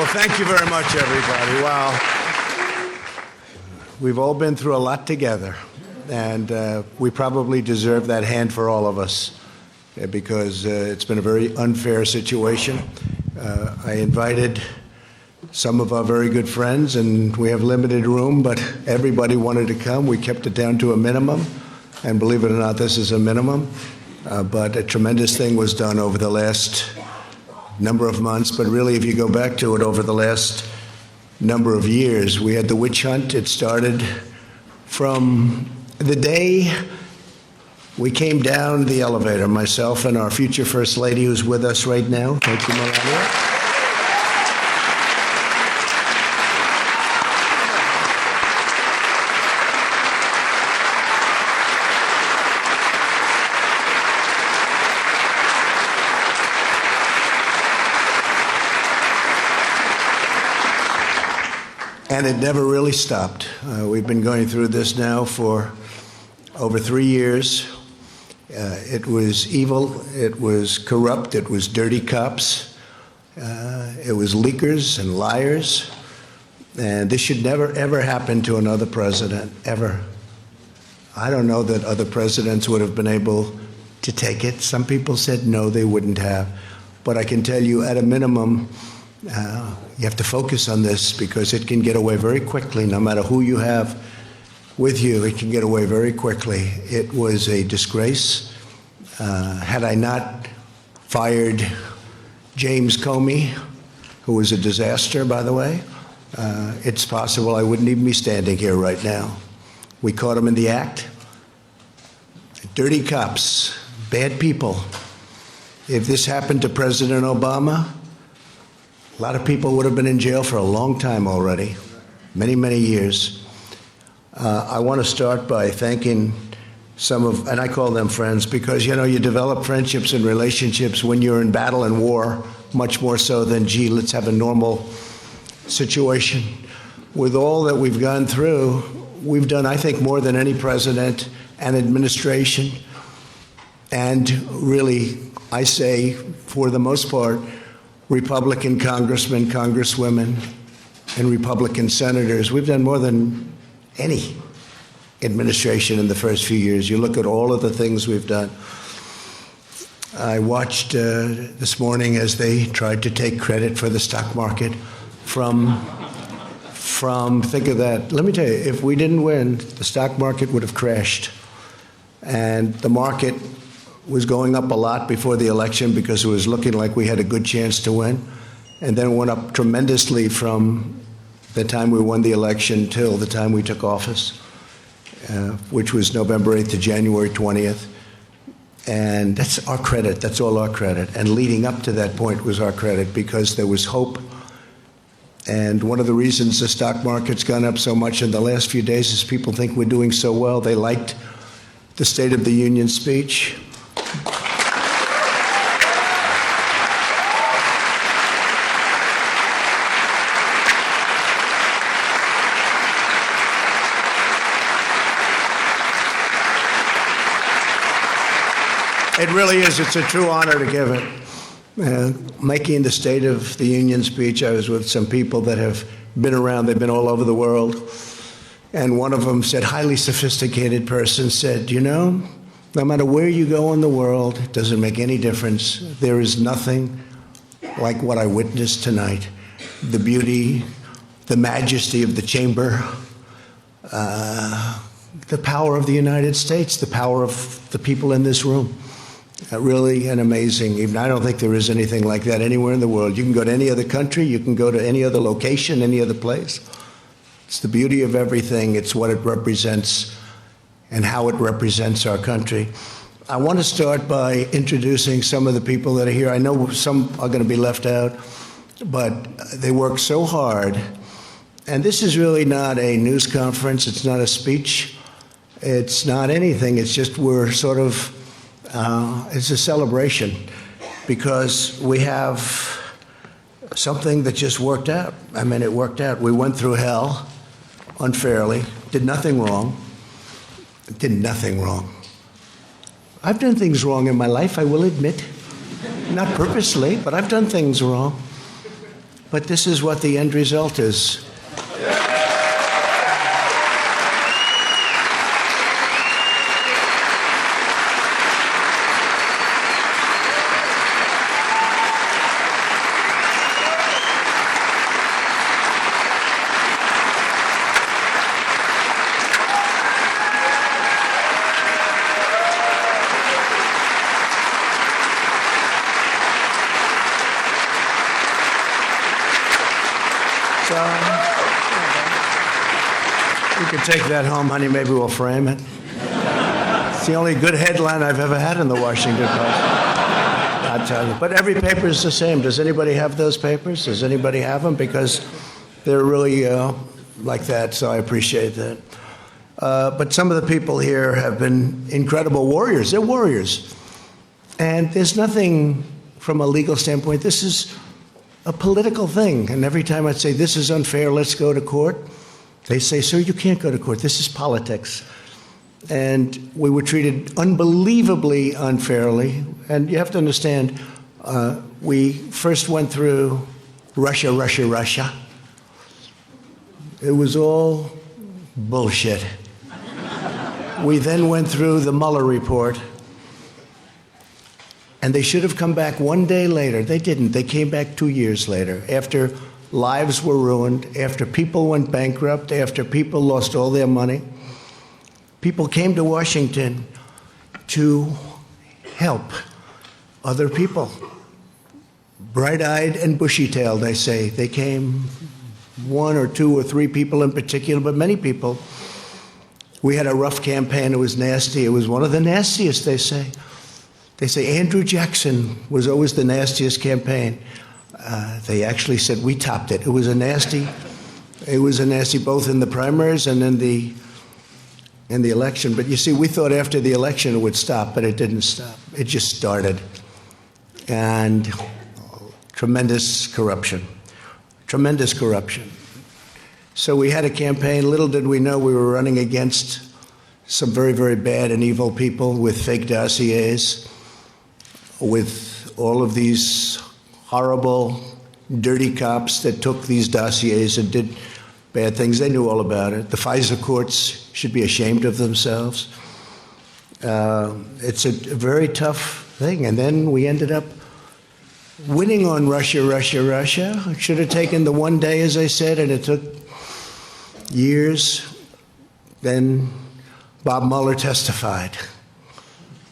Well, thank you very much, everybody. Wow. We've all been through a lot together, and we probably deserve that hand for all of us because it's been a very unfair situation. I invited some of our very good friends, and we have limited room, but everybody wanted to come. We kept it down to a minimum, and believe it or not, this is a minimum. But a tremendous thing was done over the last number of months, but really, if you go back to it over the last number of years, we had the witch hunt. It started from the day we came down the elevator, myself and our future First Lady, who's with us right now. Thank you, Melania. And it never really stopped. We've been going through this now for over 3 years. It was evil, it was corrupt, it was dirty cops, it was leakers and liars. And this should never, ever happen to another president, ever. I don't know that other presidents would have been able to take it. Some people said no, they wouldn't have. But I can tell you, at a minimum, you have to focus on this because it can get away very quickly. No matter who you have with you, it can get away very quickly. It was a disgrace. Had I not fired James Comey, who was a disaster, by the way, it's possible I wouldn't even be standing here right now. We caught him in the act. Dirty cops, bad people. If this happened to President Obama, a lot of people would have been in jail for a long time already, many, many years. I want to start by thanking some of, and I call them friends, because, you know, you develop friendships and relationships when you're in battle and war, much more so than, gee, let's have a normal situation. With all that we've gone through, we've done, I think, more than any president and administration. And really, I say, for the most part, Republican congressmen, congresswomen, and Republican senators. We've done more than any administration in the first few years. You look at all of the things we've done. I watched this morning as they tried to take credit for the stock market from think of that. Let me tell you, if we didn't win, the stock market would have crashed. And the market was going up a lot before the election because it was looking like we had a good chance to win, and then went up tremendously from the time we won the election till the time we took office, which was November 8th to January 20th. And that's our credit. That's all our credit. And leading up to that point was our credit because there was hope. And one of the reasons the stock market's gone up so much in the last few days is people think we're doing so well. They liked the State of the Union speech. It really is. It's a true honor to give it. Making the State of the Union speech, I was with some people that have been around. They've been all over the world. And one of them said, highly sophisticated person said, you know, no matter where you go in the world, it doesn't make any difference. There is nothing like what I witnessed tonight. The beauty, the majesty of the chamber, the power of the United States, the power of the people in this room. Really an amazing, even I don't think there is anything like that anywhere in the world. You can go to any other country, you can go to any other location, any other place. It's the beauty of everything. It's what it represents and how it represents our country. I want to start by introducing some of the people that are here. I know some are going to be left out, but they work so hard. And this is really not a news conference. It's not a speech. It's not anything. It's just we're sort of, it's a celebration because we have something that just worked out. I mean, it worked out. We went through hell unfairly, did nothing wrong. Did nothing wrong. I've done things wrong in my life, I will admit. Not purposely, but I've done things wrong. but this is what the end result is. You can take that home, honey. Maybe we'll frame it. It's the only good headline I've ever had in the Washington Post. I'll tell you. But every paper is the same. Does anybody have those papers? Does anybody have them? Because they're really like that, so I appreciate that. But some of the people here have been incredible warriors. They're warriors. And there's nothing from a legal standpoint. This is a political thing. And every time I'd say, this is unfair, let's go to court, they say, sir, you can't go to court. This is politics. And we were treated unbelievably unfairly. And you have to understand, we first went through Russia. It was all bullshit. We then went through the Mueller report. And they should have come back one day later. They didn't. They came back 2 years later, after lives were ruined, after people went bankrupt, after people lost all their money. People came to Washington to help other people. Bright-eyed and bushy-tailed, they say. They came, 1 or 2 or 3 people in particular, but many people. We had a rough campaign. It was nasty. It was one of the nastiest, they say. They say Andrew Jackson was always the nastiest campaign. They actually said we topped it. It was a nasty both in the primaries and in the election. But you see, we thought after the election it would stop, but it didn't stop. It just started. And tremendous corruption. So we had a campaign. Little did we know we were running against some very, very bad and evil people with fake dossiers, with all of these horrible, dirty cops that took these dossiers and did bad things. They knew all about it. The FISA courts should be ashamed of themselves. It's a very tough thing. And then we ended up winning on Russia. It should have taken the one day, as I said, and it took years. Then Bob Mueller testified.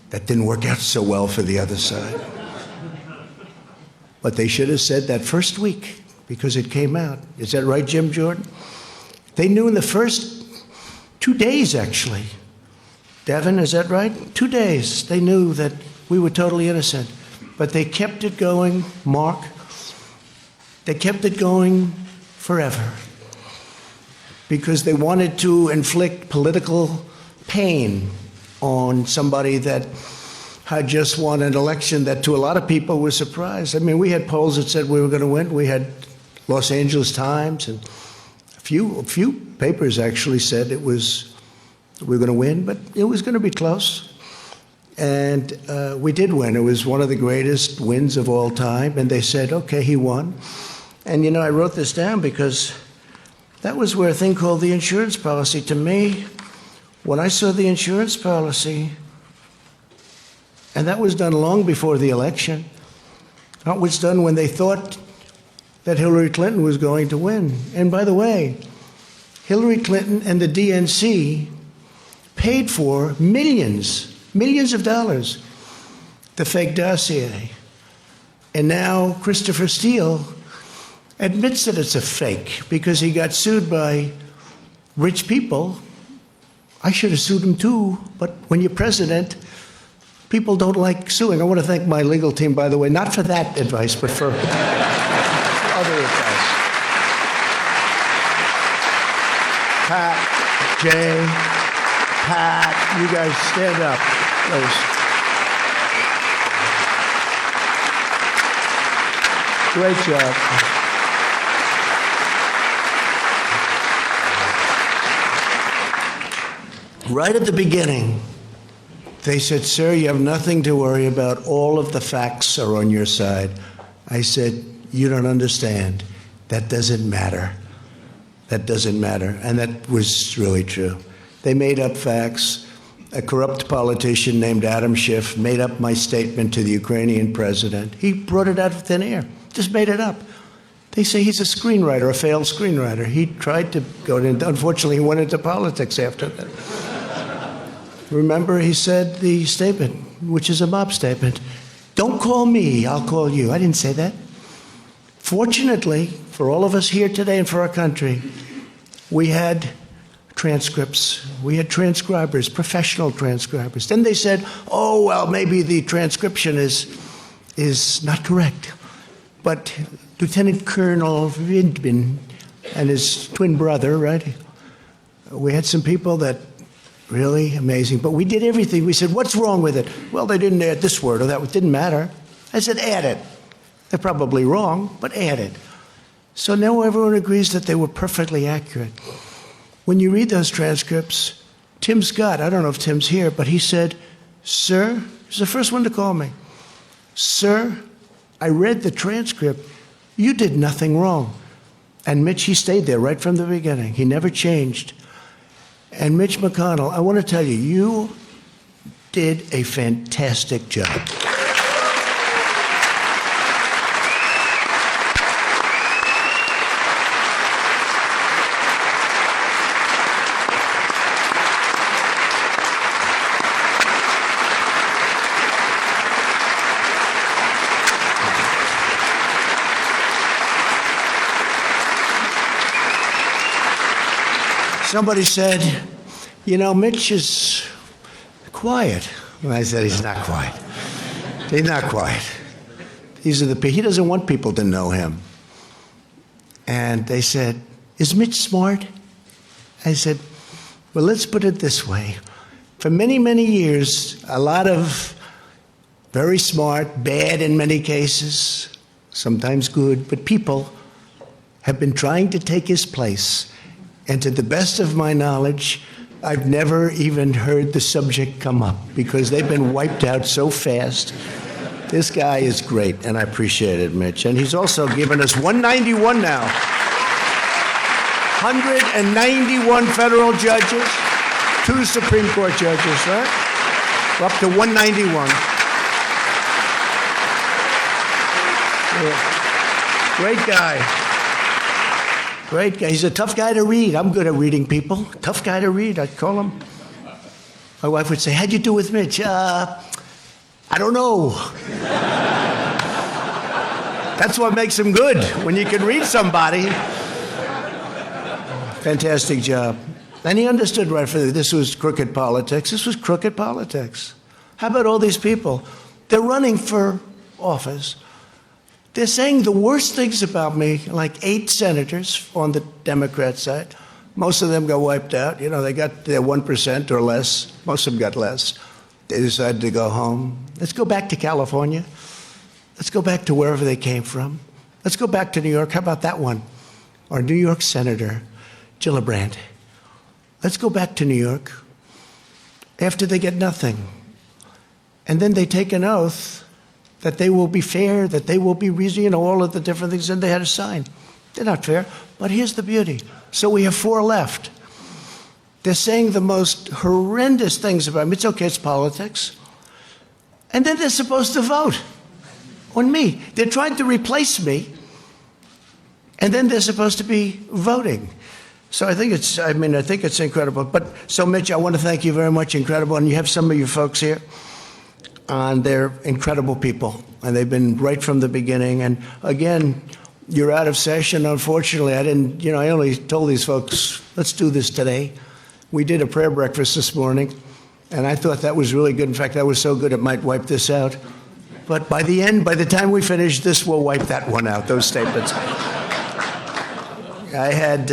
That didn't work out so well for the other side. But they should have said that first week, because it came out. Is that right, Jim Jordan? They knew in the first 2 days, actually. Devin, is that right? 2 days. They knew that we were totally innocent. But they kept it going, Mark. They kept it going forever. Because they wanted to inflict political pain on somebody that had just won an election that to a lot of people was surprised. I mean, we had polls that said we were going to win. We had Los Angeles Times and a few papers actually said we were going to win, but it was going to be close. And we did win. It was one of the greatest wins of all time. And they said, okay, he won. And, I wrote this down because that was where a thing called the insurance policy, to me, when I saw the insurance policy, and that was done long before the election, that was done when they thought that Hillary Clinton was going to win. And by the way, Hillary Clinton and the DNC paid for millions of dollars, the fake dossier. And now Christopher Steele admits that it's a fake because he got sued by rich people. I should have sued him too, but when you're president, people don't like suing. I want to thank my legal team, by the way, not for that advice, but for other advice. Pat, Jay, Pat, you guys stand up, please. Great job. Right at the beginning, they said, sir, you have nothing to worry about. All of the facts are on your side. I said, you don't understand. That doesn't matter. That doesn't matter. And that was really true. They made up facts. A corrupt politician named Adam Schiff made up my statement to the Ukrainian president. He brought it out of thin air, just made it up. They say he's a screenwriter, a failed screenwriter. He tried to go into, unfortunately, he went into politics after that. Remember, he said the statement, which is a mob statement, "Don't call me, I'll call you." I didn't say that. Fortunately, for all of us here today and for our country, we had transcripts. We had transcribers, professional transcribers. Then they said, oh, well, maybe the transcription is not correct. But Lieutenant Colonel Vindman and his twin brother, right? We had some people that really amazing. But we did everything. We said, what's wrong with it? Well, they didn't add this word or that. It didn't matter. I said, add it. They're probably wrong, but add it. So now everyone agrees that they were perfectly accurate. When you read those transcripts, Tim Scott, I don't know if Tim's here, but he said, sir, he's the first one to call me. Sir, I read the transcript. You did nothing wrong. And Mitch, he stayed there right from the beginning. He never changed. And Mitch McConnell, I want to tell you, you did a fantastic job. Somebody said, you know, Mitch is quiet. And I said, he's not quiet. He's not quiet. He doesn't want people to know him. And they said, is Mitch smart? I said, well, let's put it this way. For many, many years, a lot of very smart, bad in many cases, sometimes good, but people have been trying to take his place. And to the best of my knowledge, I've never even heard the subject come up because they've been wiped out so fast. This guy is great, and I appreciate it, Mitch. And he's also given us 191 now. 191 federal judges, 2 Supreme Court judges, right? We're up to 191. Yeah. Great guy. Great guy. He's a tough guy to read. I'm good at reading people. Tough guy to read, I'd call him. My wife would say, how'd you do with Mitch? I don't know. That's what makes him good, when you can read somebody. Fantastic job. And he understood right from the, this was crooked politics. This was crooked politics. How about all these people? They're running for office. They're saying the worst things about me, like 8 senators on the Democrat side. Most of them got wiped out. You know, they got their 1% or less. Most of them got less. They decided to go home. Let's go back to California. Let's go back to wherever they came from. Let's go back to New York. How about that one? Our New York Senator, Gillibrand. Let's go back to New York after they get nothing. And then they take an oath that they will be fair, that they will be reasonable, you know, all of the different things, and they had to sign. They're not fair, but here's the beauty. So we have 4 left. They're saying the most horrendous things about me. It's okay, it's politics. And then they're supposed to vote on me. They're trying to replace me, and then they're supposed to be voting. So I think it's incredible. But so Mitch, I want to thank you very much, incredible. And you have some of your folks here. And they're incredible people, and they've been right from the beginning. And again, you're out of session. Unfortunately, I only told these folks, let's do this today. We did a prayer breakfast this morning, and I thought that was really good. In fact, that was so good it might wipe this out. But by the time we finish, this will wipe that one out, those statements. I had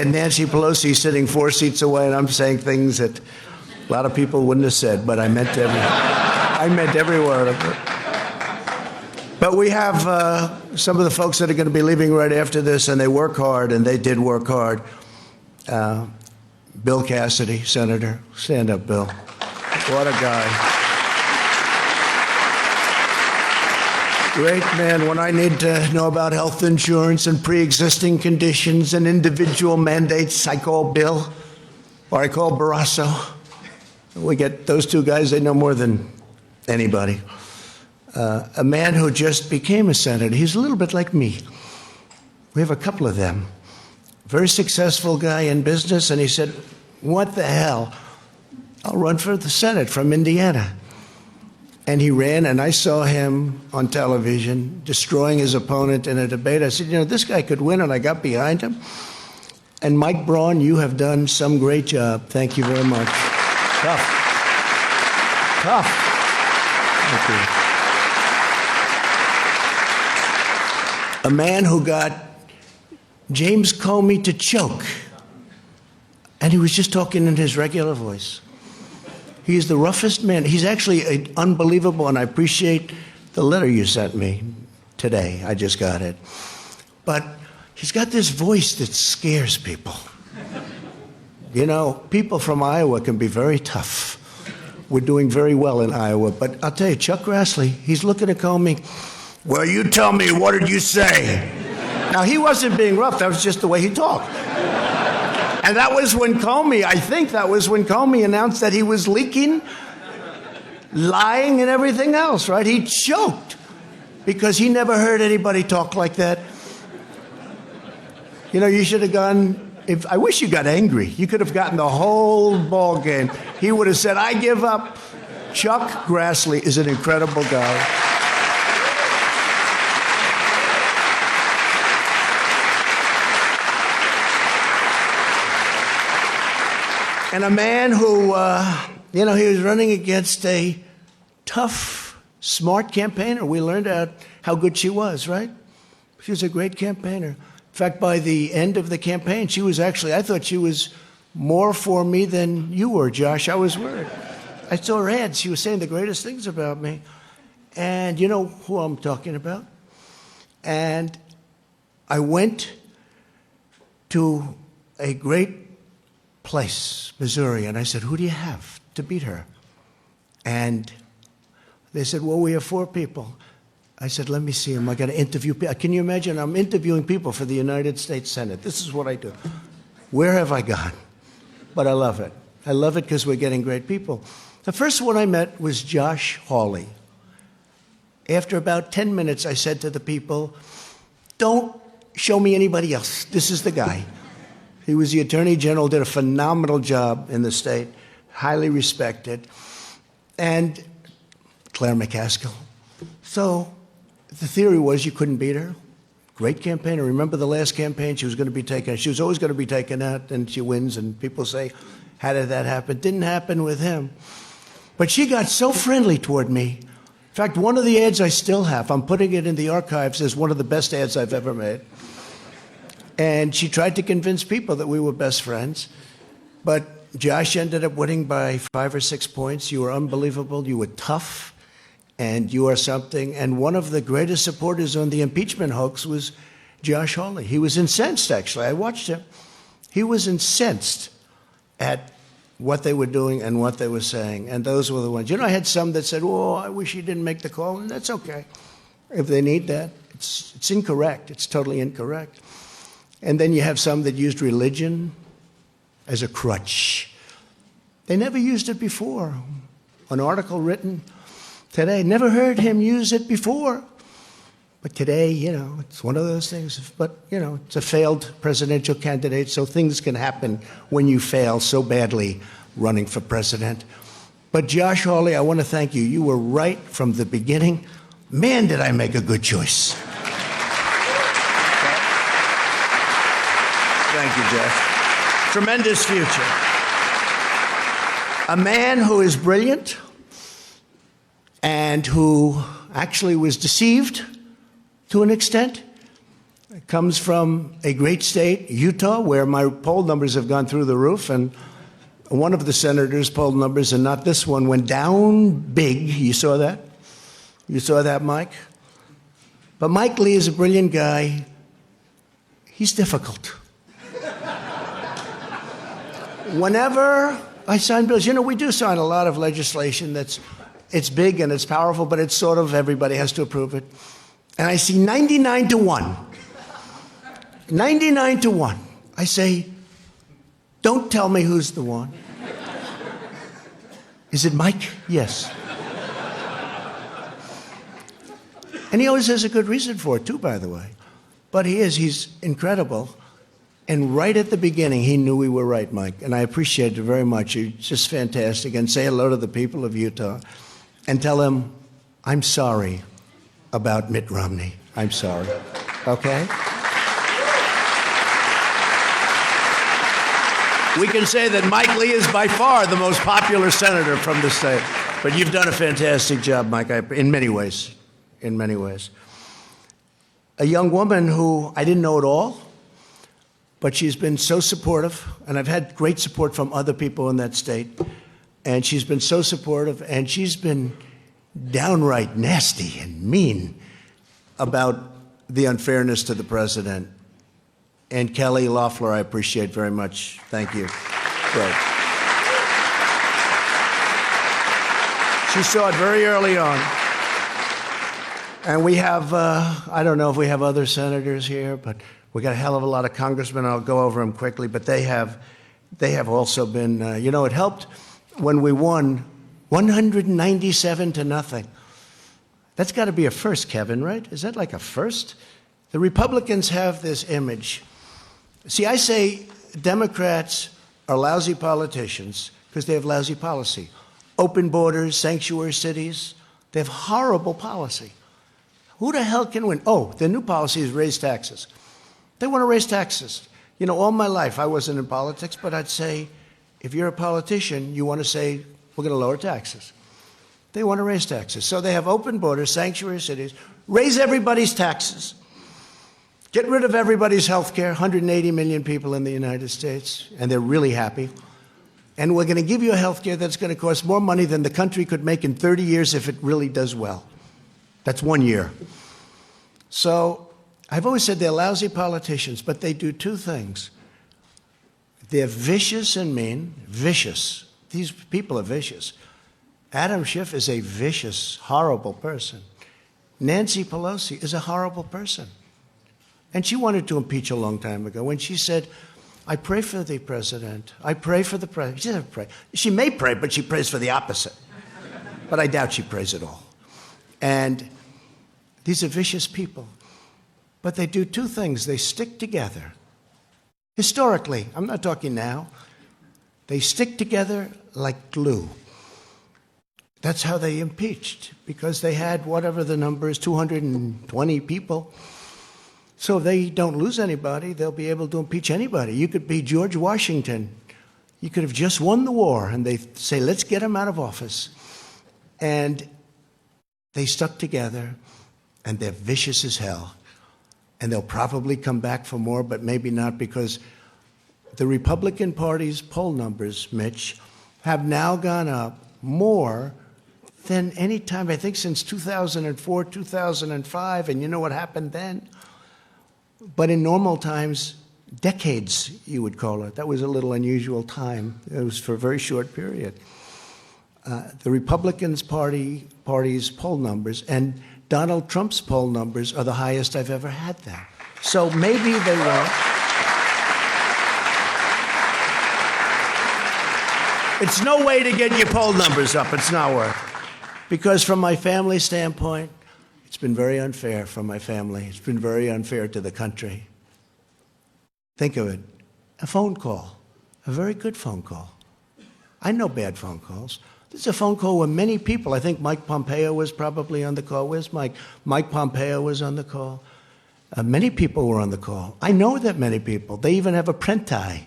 Nancy Pelosi sitting 4 seats away, and I'm saying things that a lot of people wouldn't have said, but I meant every word of it. But we have some of the folks that are going to be leaving right after this, and they work hard, and they did work hard. Bill Cassidy, Senator. Stand up, Bill. What a guy. Great man. When I need to know about health insurance and pre-existing conditions and individual mandates, I call Bill or I call Barrasso. We get those two guys, they know more than anybody. A man who just became a senator. He's a little bit like me. We have a couple of them. Very successful guy in business, and he said, what the hell? I'll run for the Senate from Indiana. And he ran, and I saw him on television destroying his opponent in a debate. I said, you know, this guy could win, and I got behind him. And Mike Braun, you have done some great job. Thank you very much. Tough. Tough. Thank you. A man who got James Comey to choke, and he was just talking in his regular voice. He's the roughest man. He's actually unbelievable, and I appreciate the letter you sent me today. I just got it. But he's got this voice that scares people. You know, people from Iowa can be very tough. We're doing very well in Iowa. But I'll tell you, Chuck Grassley, he's looking at Comey. Well, you tell me, what did you say? Now, he wasn't being rough. That was just the way he talked. And that was when Comey, I think that was when Comey announced that he was leaking, lying, and everything else, right? He choked because he never heard anybody talk like that. You know, you should have gone, I wish you got angry. You could have gotten the whole ball game. He would have said, I give up. Chuck Grassley is an incredible guy. And a man who, you know, he was running against a tough, smart campaigner. We learned out how good she was, right? She was a great campaigner. In fact, by the end of the campaign, she was actually, I thought she was more for me than you were, Josh. I was worried. I saw her ads. She was saying the greatest things about me. And you know who I'm talking about? And I went to a great place, Missouri, and I said, who do you have to beat her? And they said, well, we have 4 people. I said, let me see them. I got to interview people. Can you imagine? I'm interviewing people for the United States Senate. This is what I do. Where have I gone? But I love it. I love it because we're getting great people. The first one I met was Josh Hawley. After about 10 minutes, I said to the people, don't show me anybody else. This is the guy. He was the Attorney General, did a phenomenal job in the state, highly respected. And Claire McCaskill. So the theory was you couldn't beat her. Great campaigner. Remember the last campaign? She was going to be taken. She was always going to be taken out, and she wins. And people say, how did that happen? Didn't happen with him. But she got so friendly toward me. In fact, one of the ads I still have, I'm putting it in the archives as one of the best ads I've ever made. And she tried to convince people that we were best friends. But Josh ended up winning by 5 or 6 points. You were unbelievable. You were tough. And you are something. And one of the greatest supporters on the impeachment hoax was Josh Hawley. He was incensed, actually. I watched him. He was incensed at what they were doing and what they were saying. And those were the ones. You know, I had some that said, oh, I wish he didn't make the call. And that's okay. If they need that, it's incorrect. It's totally incorrect. And then you have some that used religion as a crutch. They never used it before. An article written today, never heard him use it before. But today, you know, it's one of those things. But, you know, it's a failed presidential candidate, so things can happen when you fail so badly running for president. But Josh Hawley, I want to thank you. You were right from the beginning. Man, did I make a good choice. Thank you, Jeff. Tremendous future. A man who is brilliant and who actually was deceived to an extent. It comes from a great state, Utah, where my poll numbers have gone through the roof, and one of the senators' poll numbers, and not this one, went down big. You saw that? You saw that, Mike? But Mike Lee is a brilliant guy. He's difficult. Whenever I sign bills, you know, we do sign a lot of legislation it's big and it's powerful, but it's sort of everybody has to approve it. and I see 99 to 1. 99 to 1. I say, don't tell me who's the one. Is it Mike? Yes. And he always has a good reason for it, too, by the way. But he's incredible. And right at the beginning, he knew we were right, Mike. And I appreciate it very much. You're just fantastic. And say hello to the people of Utah and tell them, I'm sorry about Mitt Romney. I'm sorry. Okay? We can say that Mike Lee is by far the most popular senator from the state. But you've done a fantastic job, Mike, in many ways. In many ways. A young woman who I didn't know at all, but she's been so supportive, and I've had great support from other people in that state, and she's been so supportive, and she's been downright nasty and mean about the unfairness to the president. And Kelly Loeffler, I appreciate very much. Thank you. Great. She saw it very early on. And we have, I don't know if we have other senators here, but we got a hell of a lot of congressmen. I'll go over them quickly, but they have also been, it helped when we won 197 to nothing. That's got to be a first, Kevin, right? Is that like a first? The Republicans have this image. See, I say Democrats are lousy politicians because they have lousy policy. Open borders, sanctuary cities, they have horrible policy. Who the hell can win? Oh, their new policy is raise taxes. They want to raise taxes. All my life I wasn't in politics, but I'd say, if you're a politician, you want to say, we're going to lower taxes. They want to raise taxes. So they have open borders, sanctuary cities, raise everybody's taxes, get rid of everybody's health care, 180 million people in the United States, and they're really happy. And we're going to give you a health care that's going to cost more money than the country could make in 30 years if it really does well. That's 1 year. So I've always said they're lousy politicians, but they do two things. They're vicious and mean. Vicious. These people are vicious. Adam Schiff is a vicious, horrible person. Nancy Pelosi is a horrible person. And she wanted to impeach a long time ago when she said, I pray for the president. I pray for the president. She doesn't pray. She may pray, but she prays for the opposite. But I doubt she prays at all. And these are vicious people. But they do two things. They stick together. Historically, I'm not talking now. They stick together like glue. That's how they impeached, because they had whatever the number is, 220 people. So if they don't lose anybody, they'll be able to impeach anybody. You could be George Washington. You could have just won the war, and they say, let's get him out of office. And they stuck together, and they're vicious as hell. And they'll probably come back for more, but maybe not, because the Republican Party's poll numbers, Mitch, have now gone up more than any time, I think, since 2004, 2005. And you know what happened then? But in normal times, decades, you would call it. That was a little unusual time. It was for a very short period. The Republicans Party's poll numbers and Donald Trump's poll numbers are the highest I've ever had there. So maybe they won't. It's no way to get your poll numbers up. It's not work. Because from my family standpoint, it's been very unfair for my family. It's been very unfair to the country. Think of it. A phone call. A very good phone call. I know bad phone calls. This is a phone call where many people, I think Mike Pompeo was probably on the call. Where's Mike? Mike Pompeo was on the call. Many people were on the call. I know that many people. They even have apprenti,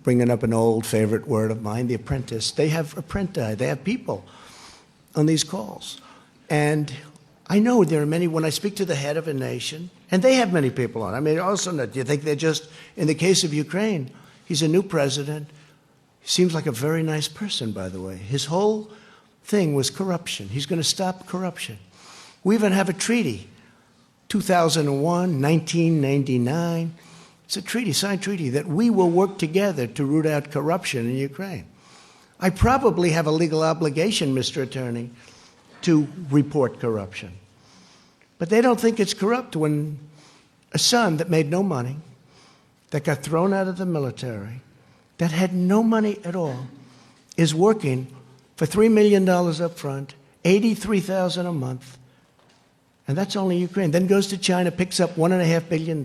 bringing up an old favorite word of mine, the apprentice. They have apprenti. They have people on these calls. And I know there are many, when I speak to the head of a nation, and they have many people on. I mean, also, do you think they're just, in the case of Ukraine, he's a new president. He seems like a very nice person, by the way. His whole thing was corruption. He's going to stop corruption. We even have a treaty, 2001, 1999. It's a treaty, signed treaty, that we will work together to root out corruption in Ukraine. I probably have a legal obligation, Mr. Attorney, to report corruption. But they don't think it's corrupt when a son that made no money, that got thrown out of the military, that had no money at all, is working for $3 million up front, $83,000 a month, and that's only Ukraine. Then goes to China, picks up $1.5 billion.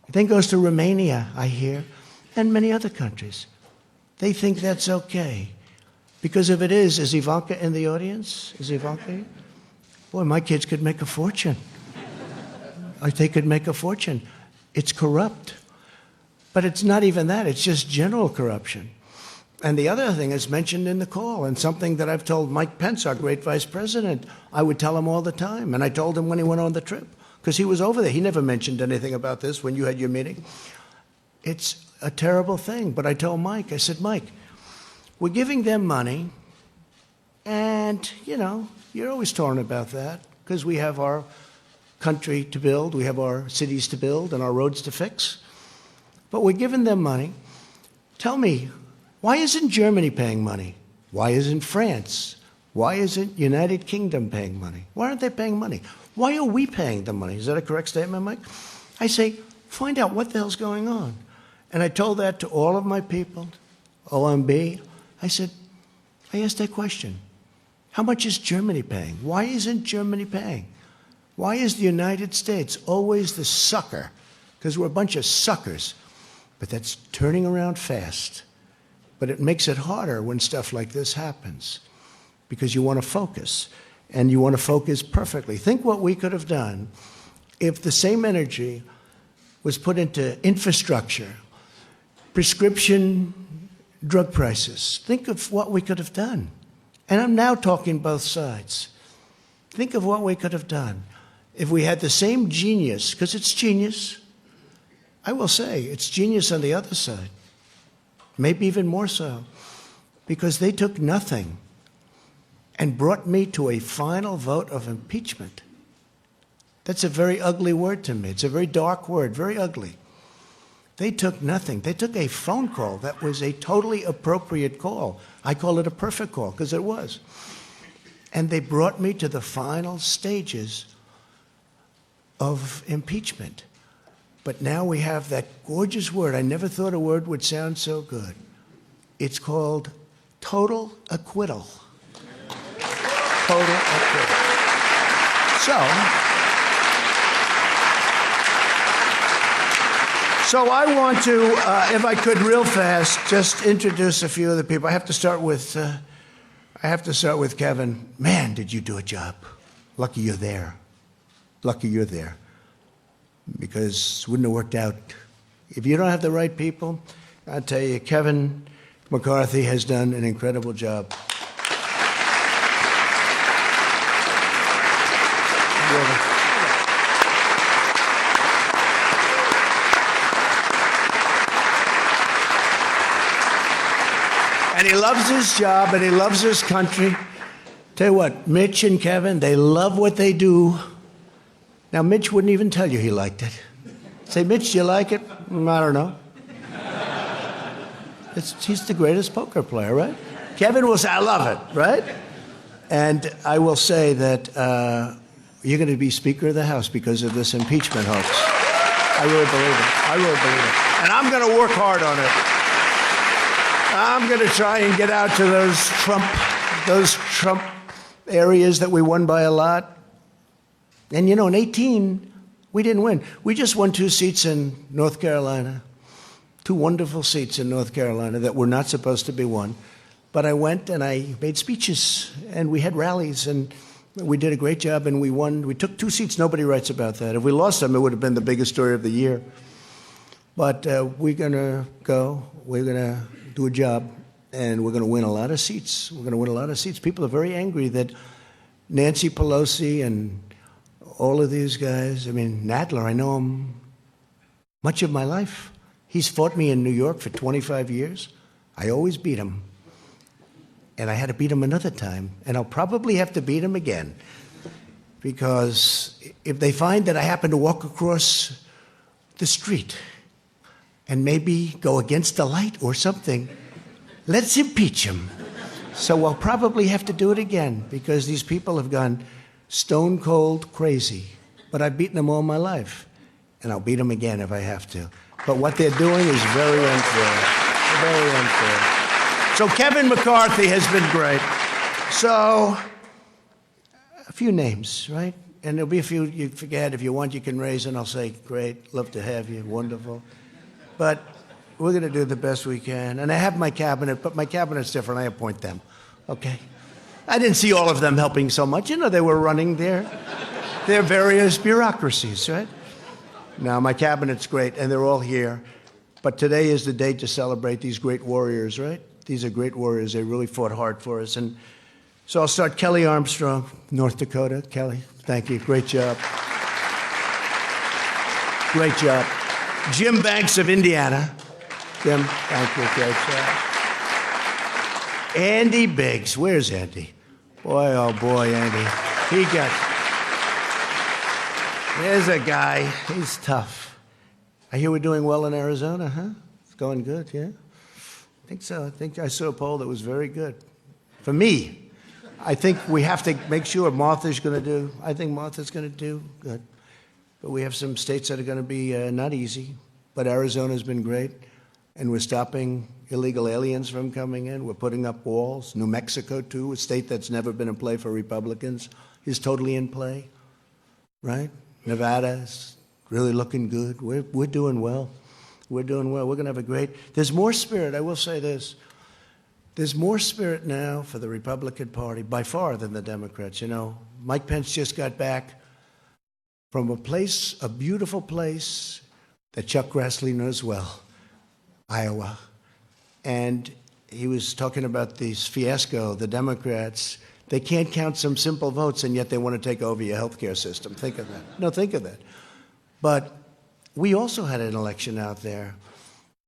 Then goes to Romania, I hear, and many other countries. They think that's okay. Because if it is Ivanka in the audience? Is Ivanka here? Boy, my kids could make a fortune. They could make a fortune. It's corrupt. But it's not even that. It's just general corruption. And the other thing is mentioned in the call, and something that I've told Mike Pence, our great vice president, I would tell him all the time. And I told him when he went on the trip, because he was over there. He never mentioned anything about this when you had your meeting. It's a terrible thing. But I told Mike, I said, Mike, we're giving them money, and, you know, you're always torn about that, because we have our country to build, we have our cities to build, and our roads to fix. But we're giving them money. Tell me, why isn't Germany paying money? Why isn't France? Why isn't United Kingdom paying money? Why aren't they paying money? Why are we paying the money? Is that a correct statement, Mike? I say, find out what the hell's going on. And I told that to all of my people, OMB. I said, I asked that question. How much is Germany paying? Why isn't Germany paying? Why is the United States always the sucker? Because we're a bunch of suckers. But that's turning around fast. But it makes it harder when stuff like this happens, because you want to focus, and you want to focus perfectly. Think what we could have done if the same energy was put into infrastructure, prescription drug prices. Think of what we could have done. And I'm now talking both sides. Think of what we could have done if we had the same genius, because it's genius. I will say, it's genius on the other side. Maybe even more so, because they took nothing and brought me to a final vote of impeachment. That's a very ugly word to me. It's a very dark word, very ugly. They took nothing. They took a phone call that was a totally appropriate call. I call it a perfect call, because it was. And they brought me to the final stages of impeachment. But now we have that gorgeous word. I never thought a word would sound so good. It's called total acquittal. Total acquittal. So I want to, if I could real fast, just introduce a few of the people. I have to start with Kevin. Man, did you do a job. Lucky you're there. Lucky you're there. Because it wouldn't have worked out. If you don't have the right people, I'll tell you, Kevin McCarthy has done an incredible job. And he loves his job, and he loves his country. Tell you what, Mitch and Kevin, they love what they do. Now, Mitch wouldn't even tell you he liked it. Say, Mitch, do you like it? I don't know. He's the greatest poker player, right? Kevin will say, I love it, right? And I will say that you're going to be Speaker of the House because of this impeachment hoax. I really believe it. I really believe it. And I'm going to work hard on it. I'm going to try and get out to those Trump areas that we won by a lot. And, you know, in 18, we didn't win. We just won 2 seats in North Carolina, 2 wonderful seats in North Carolina that were not supposed to be won. But I went and I made speeches, and we had rallies, and we did a great job, and we won. We took 2 seats. Nobody writes about that. If we lost them, it would have been the biggest story of the year. But we're going to go. We're going to do a job, and we're going to win a lot of seats. We're going to win a lot of seats. People are very angry that Nancy Pelosi and all of these guys, I mean, Nadler, I know him much of my life. He's fought me in New York for 25 years. I always beat him. And I had to beat him another time. And I'll probably have to beat him again. Because if they find that I happen to walk across the street and maybe go against the light or something, let's impeach him. So I'll probably have to do it again, because these people have gone stone cold crazy. But I've beaten them all my life, and I'll beat them again if I have to. But what they're doing is very unfair, very unfair. So Kevin McCarthy has been great. So a few names, right? And there'll be a few you forget. If you want, you can raise, and I'll say, great, love to have you, wonderful. But we're going to do the best we can. And I have my cabinet, but my cabinet's different. I appoint them, okay? I didn't see all of them helping so much. You know, they were running their various bureaucracies, right? Now, my cabinet's great, and they're all here. But today is the day to celebrate these great warriors, right? These are great warriors. They really fought hard for us. And so I'll start Kelly Armstrong, North Dakota. Kelly, thank you. Great job. Great job. Jim Banks of Indiana. Jim, thank you. Great job. Andy Biggs. Where's Andy? Boy, oh boy, Andy. There's a guy. He's tough. I hear we're doing well in Arizona, huh? It's going good, yeah? I think so. I think I saw a poll that was very good. For me, I think we have to make sure Martha's going to do, I think Martha's going to do good. But we have some states that are going to be not easy. But Arizona's been great. And we're stopping illegal aliens from coming in. We're putting up walls. New Mexico, too, a state that's never been in play for Republicans, is totally in play, right? Nevada's really looking good. We're doing well. We're doing well. We're going to have a great... There's more spirit. I will say this. There's more spirit now for the Republican Party, by far, than the Democrats. You know, Mike Pence just got back from a place, a beautiful place that Chuck Grassley knows well, Iowa. And he was talking about this fiasco, the Democrats. They can't count some simple votes, and yet they want to take over your healthcare system. Think of that. No, think of that. But we also had an election out there,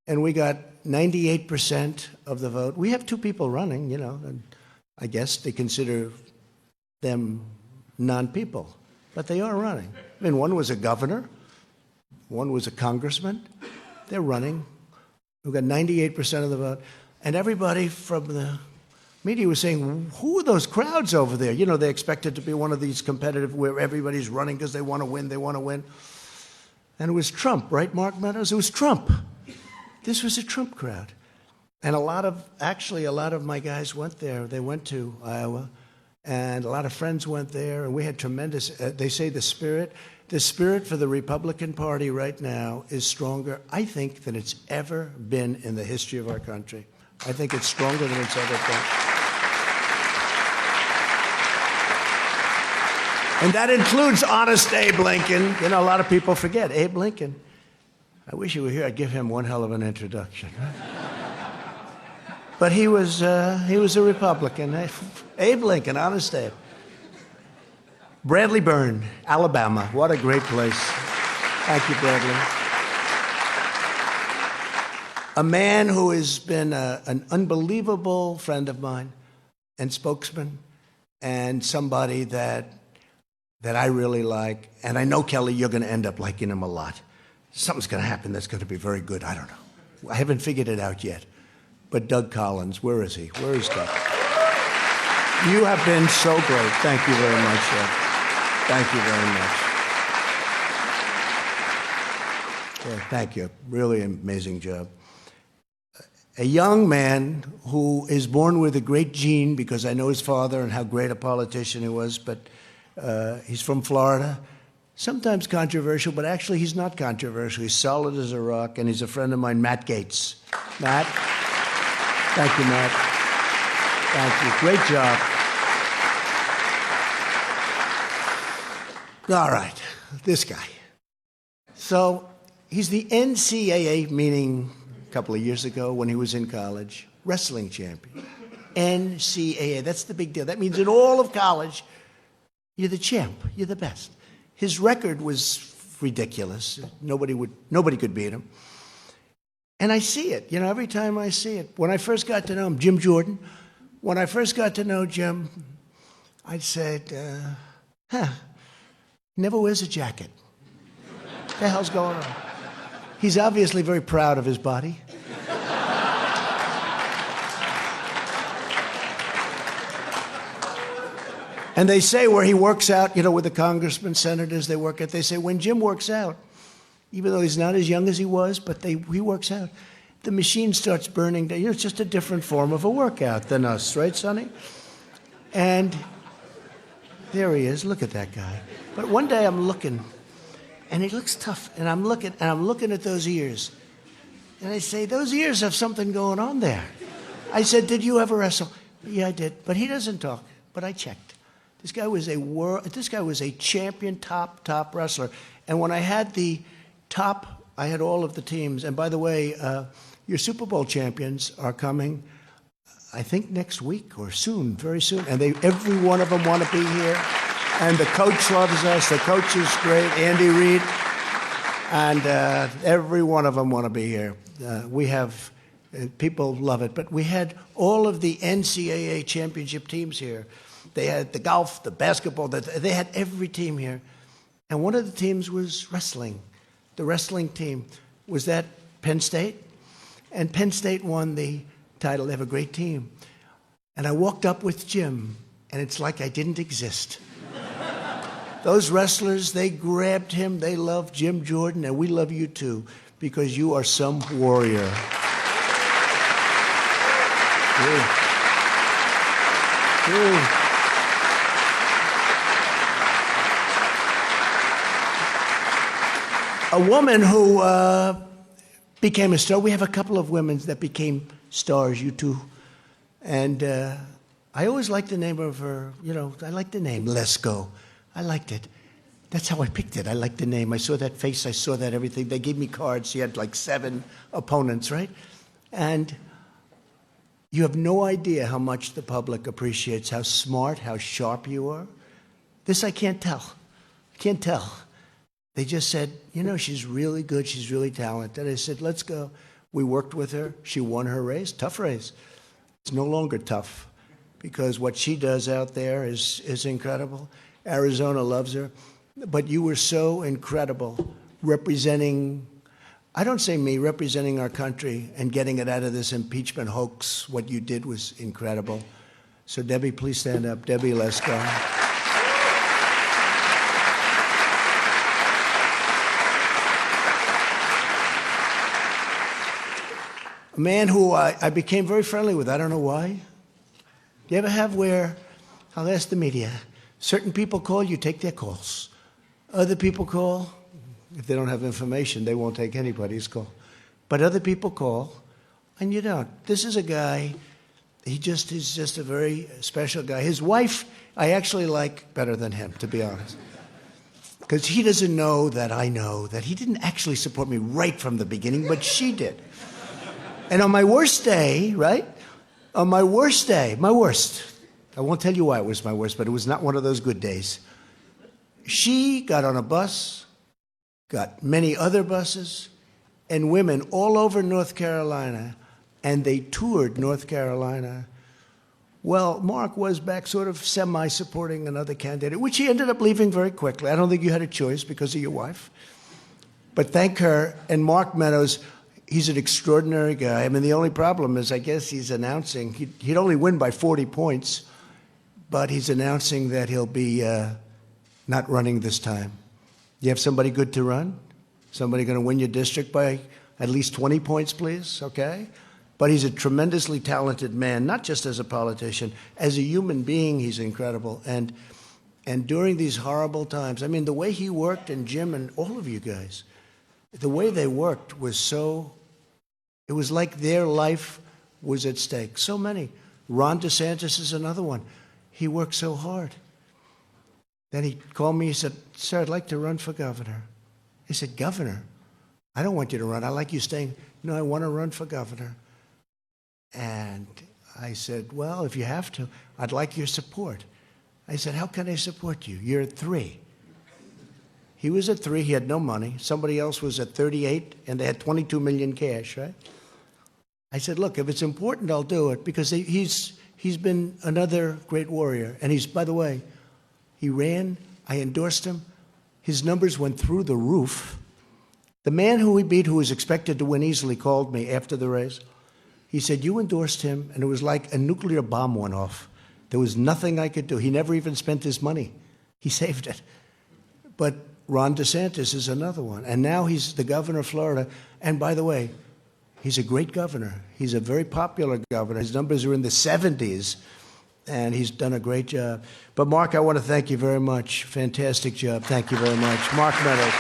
and we got 98% of the vote. We have two people running, you know, and I guess they consider them non-people, but they are running. I mean, one was a governor, one was a congressman. They're running. We've got 98% of the vote. And everybody from the media was saying, who are those crowds over there? You know, they expect it to be one of these competitive where everybody's running because they want to win, they want to win. And it was Trump, right, Mark Meadows? It was Trump. This was a Trump crowd. And a lot of my guys went there. They went to Iowa, and a lot of friends went there, and we had tremendous, they say the spirit for the Republican Party right now is stronger, I think, than it's ever been in the history of our country. I think it's stronger than it's ever been. And that includes honest Abe Lincoln. You know, a lot of people forget Abe Lincoln. I wish he were here. I'd give him one hell of an introduction. But he was a Republican. Abe Lincoln, honest Abe. Bradley Byrne, Alabama. What a great place. Thank you, Bradley. A man who has been an unbelievable friend of mine and spokesman, and somebody that I really like. And I know, Kelly, you're going to end up liking him a lot. Something's going to happen that's going to be very good. I don't know. I haven't figured it out yet. But Doug Collins, where is he? Where is Doug? You have been so great. Thank you very much, Doug. Thank you very much. Yeah, thank you. Really amazing job. A young man who is born with a great gene, because I know his father and how great a politician he was, but he's from Florida. Sometimes controversial, but actually he's not controversial. He's solid as a rock, and he's a friend of mine, Matt Gaetz. Matt? Thank you, Matt. Thank you. Great job. All right, this guy. So he's the NCAA, meaning a couple of years ago when he was in college, wrestling champion. NCAA, that's the big deal. That means in all of college, you're the champ, you're the best. His record was ridiculous. Nobody could beat him. And I see it, you know, every time I see it. When I first got to know him, Jim Jordan, when I first got to know Jim, I said, he never wears a jacket. What the hell's going on? He's obviously very proud of his body. And they say where he works out, you know, with the congressmen, senators, they work out, they say when Jim works out, even though he's not as young as he was, but he works out, the machine starts burning down. You know, it's just a different form of a workout than us, right, Sonny? And there he is. Look at that guy. But one day I'm looking, and he looks tough, and I'm looking at those ears. And I say, those ears have something going on there. I said, did you ever wrestle? Yeah, I did. But he doesn't talk. But I checked. This guy was a champion, top wrestler. And when I had I had all of the teams. And by the way, your Super Bowl champions are coming, I think next week or soon, very soon. And every one of them want to be here. And the coach loves us. The coach is great, Andy Reid. And every one of them want to be here. We have, people love it. But we had all of the NCAA championship teams here. They had the golf, the basketball, they had every team here. And one of the teams was wrestling. The wrestling team was that Penn State. And Penn State won the title. They have a great team. And I walked up with Jim, and it's like I didn't exist. Those wrestlers, they grabbed him. They love Jim Jordan, and we love you too, because you are some warrior. A woman who became a star. We have a couple of women that became stars, you two. And I always liked the name of her, you know, I liked the name, Lesko. I liked it. That's how I picked it. I liked the name. I saw that face. I saw that everything. They gave me cards. She had like 7 opponents, right? And you have no idea how much the public appreciates, how smart, how sharp you are. This I can't tell. I can't tell. They just said, you know, she's really good. She's really talented. I said, let's go. We worked with her. She won her race. Tough race. It's no longer tough because what she does out there is incredible. Arizona loves her. But you were so incredible representing, I don't say me, representing our country and getting it out of this impeachment hoax. What you did was incredible. So Debbie, please stand up. Debbie, let's go. A man who I became very friendly with. I don't know why. Do you ever have where, I'll ask the media, certain people call, you take their calls. Other people call, if they don't have information, they won't take anybody's call. But other people call, and you don't. This is a guy, he's just a very special guy. His wife, I actually like better than him, to be honest. Because he doesn't know that I know that he didn't actually support me right from the beginning, but she did. And on my worst day, right? On my worst day, my worst, I won't tell you why it was my worst, but it was not one of those good days. She got on a bus, got many other buses, and women all over North Carolina, and they toured North Carolina. Well, Mark was back sort of semi-supporting another candidate, which he ended up leaving very quickly. I don't think you had a choice because of your wife. But thank her. And Mark Meadows, he's an extraordinary guy. I mean, the only problem is I guess he's announcing, he'd only win by 40 points, but he's announcing that he'll be not running this time. You have somebody good to run? Somebody going to win your district by at least 20 points, please? Okay? But he's a tremendously talented man, not just as a politician. As a human being, he's incredible. And during these horrible times, I mean, the way he worked, and Jim and all of you guys, the way they worked was so, it was like their life was at stake. So many. Ron DeSantis is another one. He worked so hard. Then he called me, he said, sir, I'd like to run for governor. I said, governor? I don't want you to run. I like you staying. No, I want to run for governor. And I said, well, if you have to, I'd like your support. I said, how can I support you? You're at 3. He was at 3. He had no money. Somebody else was at 38, and they had 22 million cash, right? I said, look, if it's important, I'll do it, because he's been another great warrior. And he's, by the way, he ran. I endorsed him. His numbers went through the roof. The man who he beat, who was expected to win easily, called me after the race. He said, you endorsed him, and it was like a nuclear bomb went off. There was nothing I could do. He never even spent his money. He saved it. But Ron DeSantis is another one. And now he's the governor of Florida. And by the way, he's a great governor. He's a very popular governor. His numbers are in the 70s, and he's done a great job. But Mark, I want to thank you very much. Fantastic job. Thank you very much. Mark Meadows.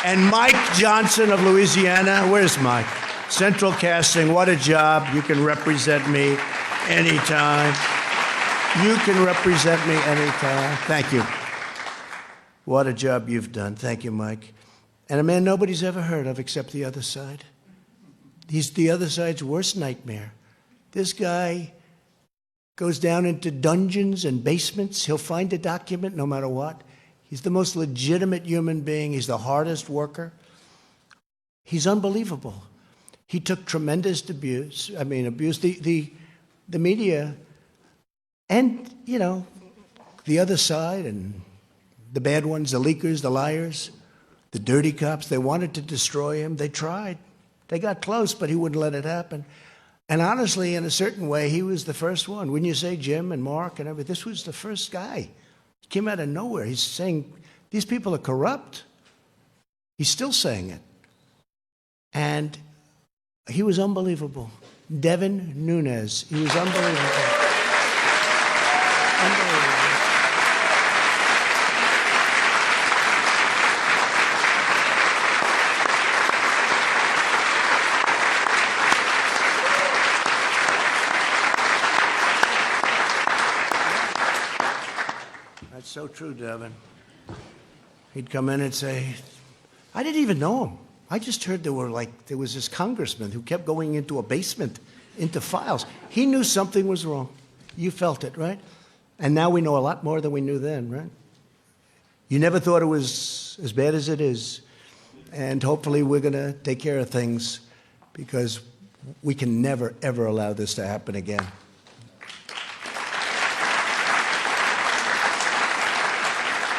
And Mike Johnson of Louisiana. Where's Mike? Central Casting, what a job. You can represent me anytime. You can represent me anytime. Thank you. What a job you've done. Thank you, Mike. And a man nobody's ever heard of except the other side. He's the other side's worst nightmare. This guy goes down into dungeons and basements. He'll find a document no matter what. He's the most legitimate human being. He's the hardest worker. He's unbelievable. He took tremendous abuse. The media and, the other side and the bad ones, the leakers, the liars, the dirty cops, they wanted to destroy him. They tried. They got close, but he wouldn't let it happen. And honestly, in a certain way, he was the first one. Wouldn't you say, Jim and Mark and everything? This was the first guy. He came out of nowhere. He's saying, these people are corrupt. He's still saying it. And he was unbelievable. Devin Nunes. He was unbelievable. Unbelievable. That's so true, Devin. He'd come in and say, I didn't even know him. I just heard there was this congressman who kept going into a basement, into files. He knew something was wrong. You felt it, right? And now we know a lot more than we knew then, right? You never thought it was as bad as it is. And hopefully we're going to take care of things because we can never, ever allow this to happen again.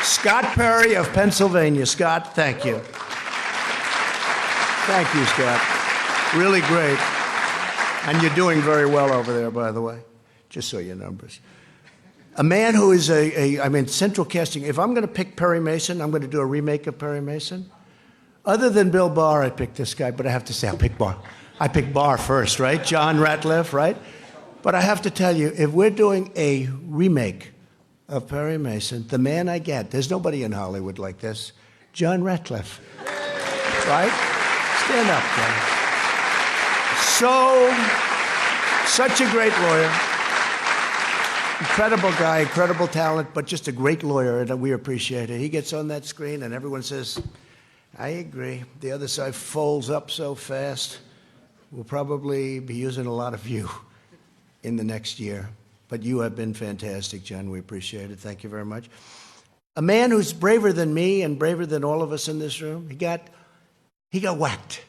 Scott Perry of Pennsylvania. Scott, thank you. Thank you, Scott. Really great. And you're doing very well over there, by the way. Just so your numbers. A man who is Central Casting. If I'm going to pick Perry Mason, I'm going to do a remake of Perry Mason. Other than Bill Barr, I picked this guy, but I have to say, I picked Barr. I picked Barr first, right? John Ratcliffe, right? But I have to tell you, if we're doing a remake of Perry Mason, the man I get, there's nobody in Hollywood like this, John Ratcliffe, right? Stand up, John. Such a great lawyer. Incredible guy, incredible talent, but just a great lawyer, and we appreciate it. He gets on that screen, and everyone says, I agree. The other side folds up so fast. We'll probably be using a lot of you in the next year. But you have been fantastic, John. We appreciate it. Thank you very much. A man who's braver than me and braver than all of us in this room. He got whacked.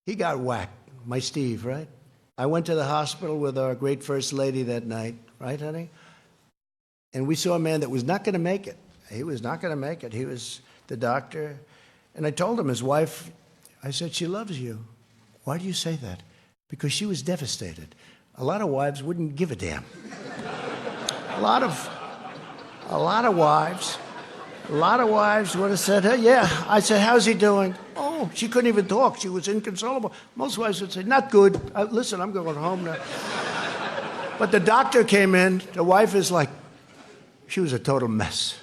He got whacked. My Steve, right? I went to the hospital with our great First Lady that night, right, honey? And we saw a man that was not going to make it. He was not going to make it. He was the doctor. And I told him, his wife, I said, she loves you. Why do you say that? Because she was devastated. A lot of wives wouldn't give a damn. A lot of wives would have said, hey, yeah. I said, how's he doing? Oh, she couldn't even talk. She was inconsolable. Most wives would say, not good. Listen, I'm going home now. But the doctor came in. The wife is like, she was a total mess.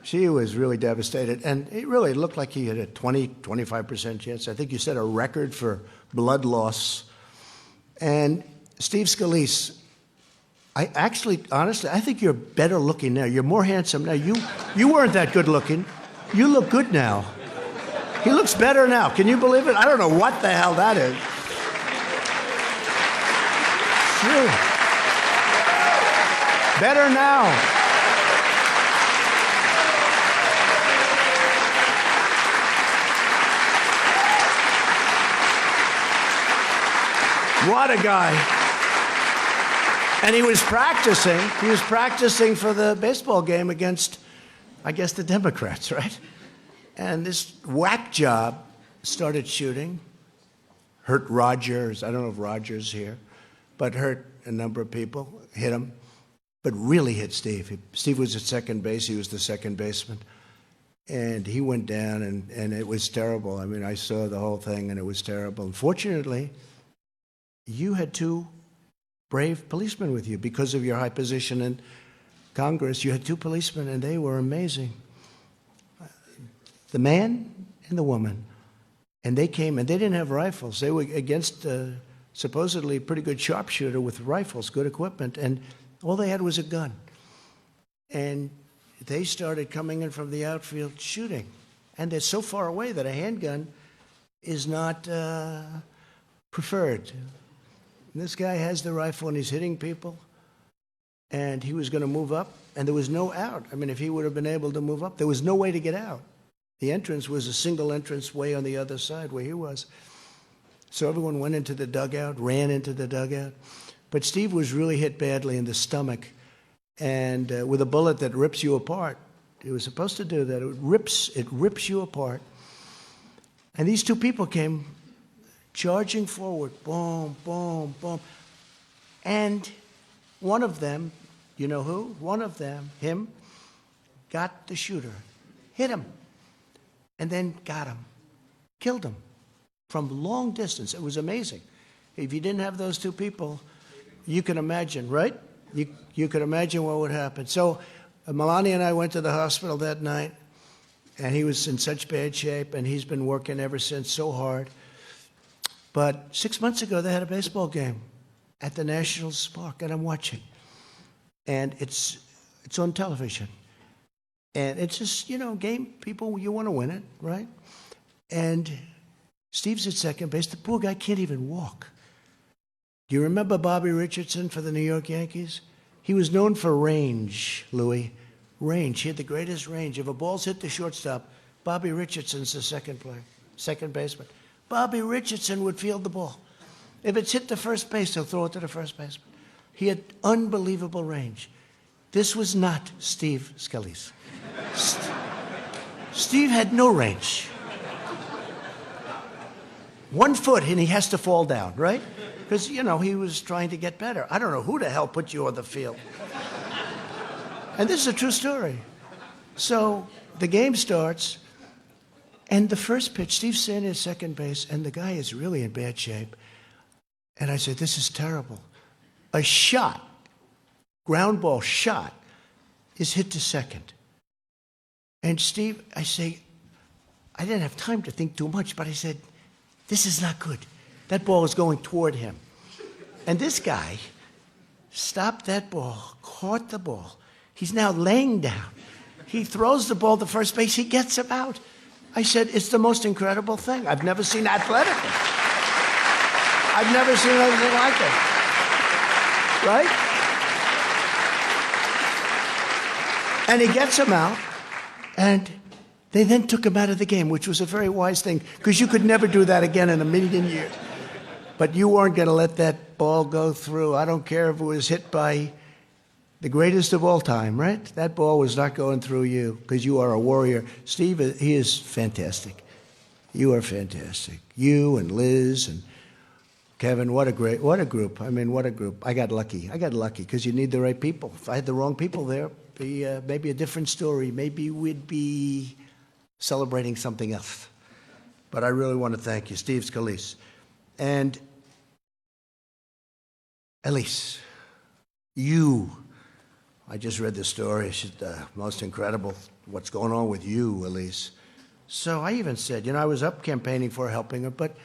She was really devastated. And it really looked like he had a 25% chance. I think you set a record for blood loss. And Steve Scalise, honestly, I think you're better looking now. You're more handsome now. You weren't that good looking. You look good now. He looks better now. Can you believe it? I don't know what the hell that is. True. Better now. What a guy. And he was practicing. He was practicing for the baseball game against, I guess, the Democrats, right? And this whack job started shooting, hurt Rogers. I don't know if Rogers here, but hurt a number of people, hit him, but really hit Steve. Steve was at second base. He was the second baseman. And he went down, and it was terrible. I mean, I saw the whole thing, and it was terrible. Unfortunately, you had two brave policemen with you because of your high position in Congress. You had two policemen, and they were amazing. The man and the woman. And they came, and they didn't have rifles. They were against supposedly a pretty good sharpshooter with rifles, good equipment, and all they had was a gun. And they started coming in from the outfield shooting. And they're so far away that a handgun is not preferred. And this guy has the rifle, and he's hitting people. And he was going to move up, and there was no out. I mean, if he would have been able to move up, there was no way to get out. The entrance was a single entrance way on the other side where he was. So everyone went into the dugout, ran into the dugout. But Steve was really hit badly in the stomach, and with a bullet that rips you apart. It was supposed to do that. It rips you apart. And these two people came charging forward, boom, boom, boom. And one of them, you know who? One of them, him, got the shooter, hit him, and then got him, killed him from long distance. It was amazing. If you didn't have those two people, you can imagine, right? You could imagine what would happen. So Melania and I went to the hospital that night, and he was in such bad shape, and he's been working ever since so hard. But 6 months ago, they had a baseball game at the Nationals Park, and I'm watching. And it's on television. And it's just, game, people, you want to win it, right? And Steve's at second base. The poor guy can't even walk. Do you remember Bobby Richardson for the New York Yankees? He was known for range, Louis. Range. He had the greatest range. If a ball's hit the shortstop, Bobby Richardson's the second baseman. Bobby Richardson would field the ball. If it's hit the first base, he'll throw it to the first baseman. He had unbelievable range. This was not Steve Scalise. Steve had no range. 1 foot, and he has to fall down, right? Because, he was trying to get better. I don't know who the hell put you on the field. And this is a true story. So the game starts, and the first pitch, Steve's standing at second base, and the guy is really in bad shape. And I said, this is terrible. A shot, ground ball shot, is hit to second. And Steve, I say, I didn't have time to think too much, but I said, this is not good. That ball is going toward him. And this guy stopped that ball, caught the ball. He's now laying down. He throws the ball to first base. He gets him out. I said, it's the most incredible thing. I've never seen athletically. I've never seen anything like it. Right? And he gets him out, and they then took him out of the game, which was a very wise thing, because you could never do that again in a million years. But you weren't going to let that ball go through. I don't care if it was hit by the greatest of all time, right? That ball was not going through you, because you are a warrior. Steve, he is fantastic. You are fantastic. You and Liz and Kevin, what a group. I mean, what a group. I got lucky, because you need the right people. If I had the wrong people there, maybe a different story. Maybe we'd be celebrating something else. But I really want to thank you, Steve Scalise. And Elise, I just read the story. It's the most incredible what's going on with you, Elise. So I even said, I was up campaigning for helping her, but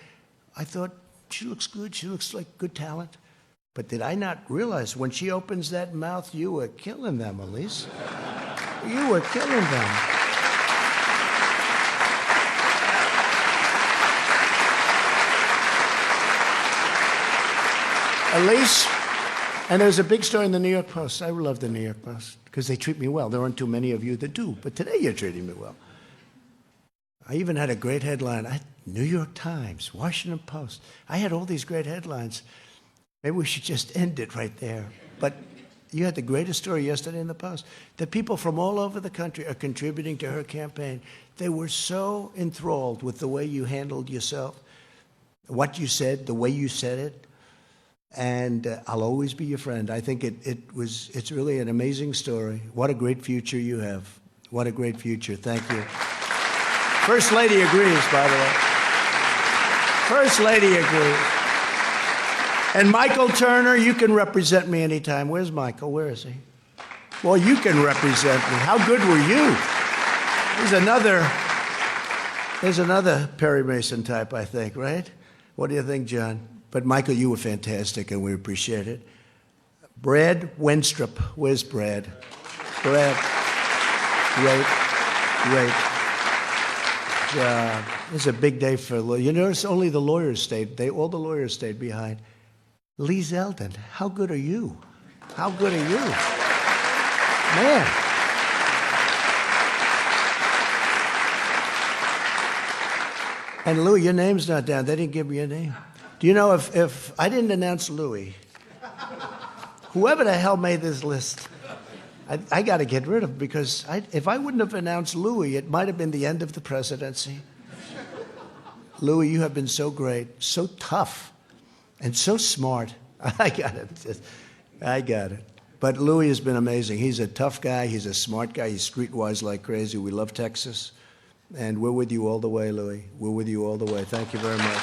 I thought, she looks good. She looks like good talent. But did I not realize when she opens that mouth, you were killing them, Elise. You were killing them. Elise, and there's a big story in the New York Post. I love the New York Post because they treat me well. There aren't too many of you that do, but today you're treating me well. I even had a great headline. New York Times, Washington Post. I had all these great headlines. Maybe we should just end it right there. But you had the greatest story yesterday in the Post, that people from all over the country are contributing to her campaign. They were so enthralled with the way you handled yourself. what you said, the way you said it, and I'll always be your friend. I think it's really an amazing story. What a great future you have. What a great future. Thank you. First Lady agrees, by the way. First Lady agrees. And Michael Turner, you can represent me anytime. Where's Michael? Where is he? Well, you can represent me. How good were you? There's another Perry Mason type, I think, right? What do you think, John? But Michael, you were fantastic, and we appreciate it. Brad Wenstrup. Where's Brad? Brad. Great. It's a big day for lawyers. You notice only the lawyers stayed. All the lawyers stayed behind. Lee Zeldin, how good are you? How good are you? Man. And Louis, your name's not down. They didn't give me your name. Do you know if I didn't announce Louis, whoever the hell made this list, I got to get rid of him, because if I wouldn't have announced Louis, it might have been the end of the presidency. Louis, you have been so great, so tough, and so smart. I got it. But Louis has been amazing. He's a tough guy. He's a smart guy. He's streetwise like crazy. We love Texas. And we're with you all the way, Louis. We're with you all the way. Thank you very much.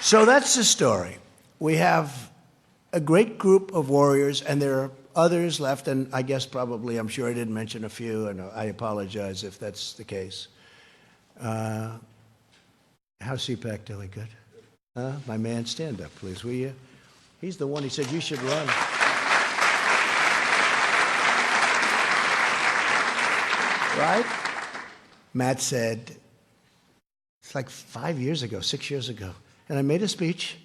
So that's the story. We have a great group of warriors, and there are others left, and I guess probably, I'm sure I didn't mention a few, and I apologize if that's the case. How's CPAC doing? Good? My man, stand up, please, will you? He's the one, he said you should run. Right? Matt said, it's like 5 years ago, 6 years ago, and I made a speech,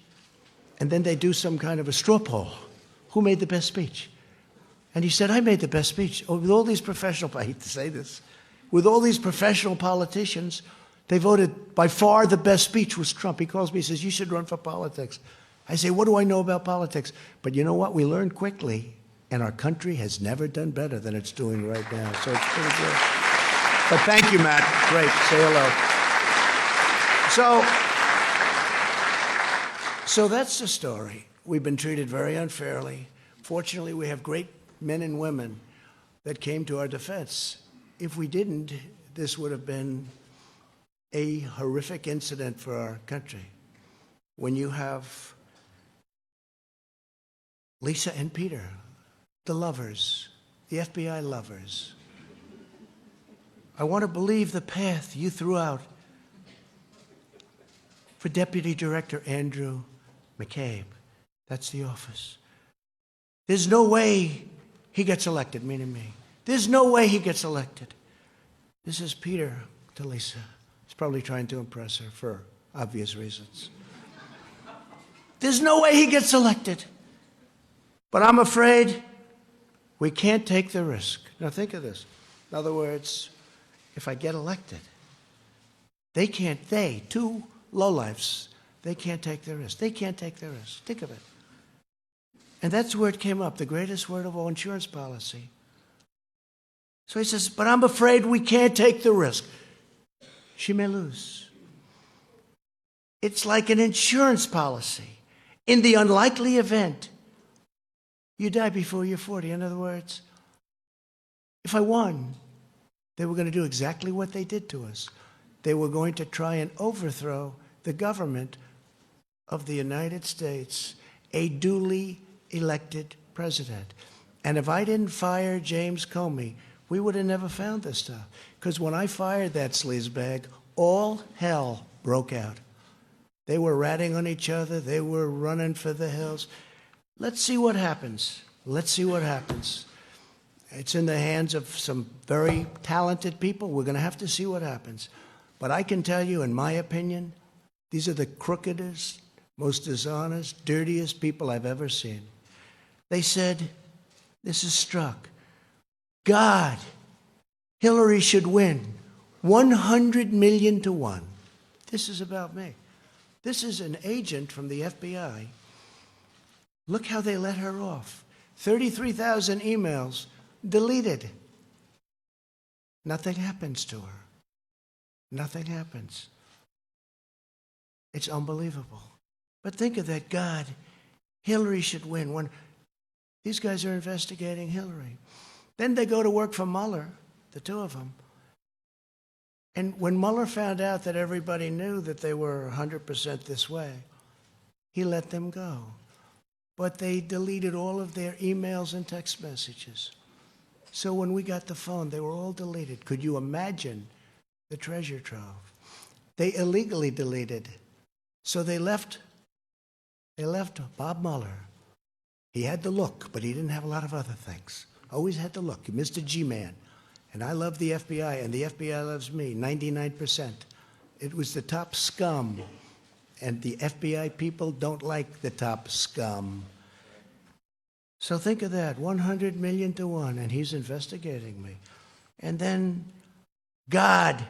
and then they do some kind of a straw poll. Who made the best speech? And he said, I made the best speech. Oh, with all these professional, I hate to say this, with all these professional politicians, they voted, by far the best speech was Trump. He calls me, he says, you should run for politics. I say, what do I know about politics? But you know what? We learned quickly, and our country has never done better than it's doing right now. So it's pretty good. But thank you, Matt. Great. Say hello. So that's the story. We've been treated very unfairly. Fortunately, we have great men and women that came to our defense. If we didn't, this would have been a horrific incident for our country. When you have Lisa and Peter, the lovers, the FBI lovers, I want to believe the path you threw out for Deputy Director Andrew McCabe. That's the office. There's no way he gets elected, meaning me. There's no way he gets elected. This is Peter to Lisa. He's probably trying to impress her for obvious reasons. There's no way he gets elected. But I'm afraid we can't take the risk. Now think of this. In other words, if I get elected, two lowlifes, they can't take the risk. They can't take the risk. Think of it. And that's where it came up, the greatest word of all, insurance policy. So he says, but I'm afraid we can't take the risk. She may lose. It's like an insurance policy. In the unlikely event you die before you're 40. In other words, if I won, they were going to do exactly what they did to us. They were going to try and overthrow the government of the United States, a duly elected president. And if I didn't fire James Comey, we would have never found this stuff. Because when I fired that sleazebag, all hell broke out. They were ratting on each other. They were running for the hills. Let's see what happens. Let's see what happens. It's in the hands of some very talented people. We're going to have to see what happens. But I can tell you, in my opinion, these are the crookedest, most dishonest, dirtiest people I've ever seen. They said, this is struck. God, Hillary should win 100 million to 1. This is about me. This is an agent from the FBI. Look how they let her off. 33,000 emails deleted. Nothing happens to her. Nothing happens. It's unbelievable. But think of that, God, Hillary should win. When these guys are investigating Hillary. Then they go to work for Mueller, the two of them. And when Mueller found out that everybody knew that they were 100% this way, he let them go. But they deleted all of their emails and text messages. So when we got the phone, they were all deleted. Could you imagine the treasure trove? They illegally deleted. So they left Bob Mueller. He had the look, but he didn't have a lot of other things. Always had the look. Mr. G-Man. And I love the FBI, and the FBI loves me, 99%. It was the top scum. And the FBI people don't like the top scum. So think of that, 100 million to 1, and he's investigating me. And then God.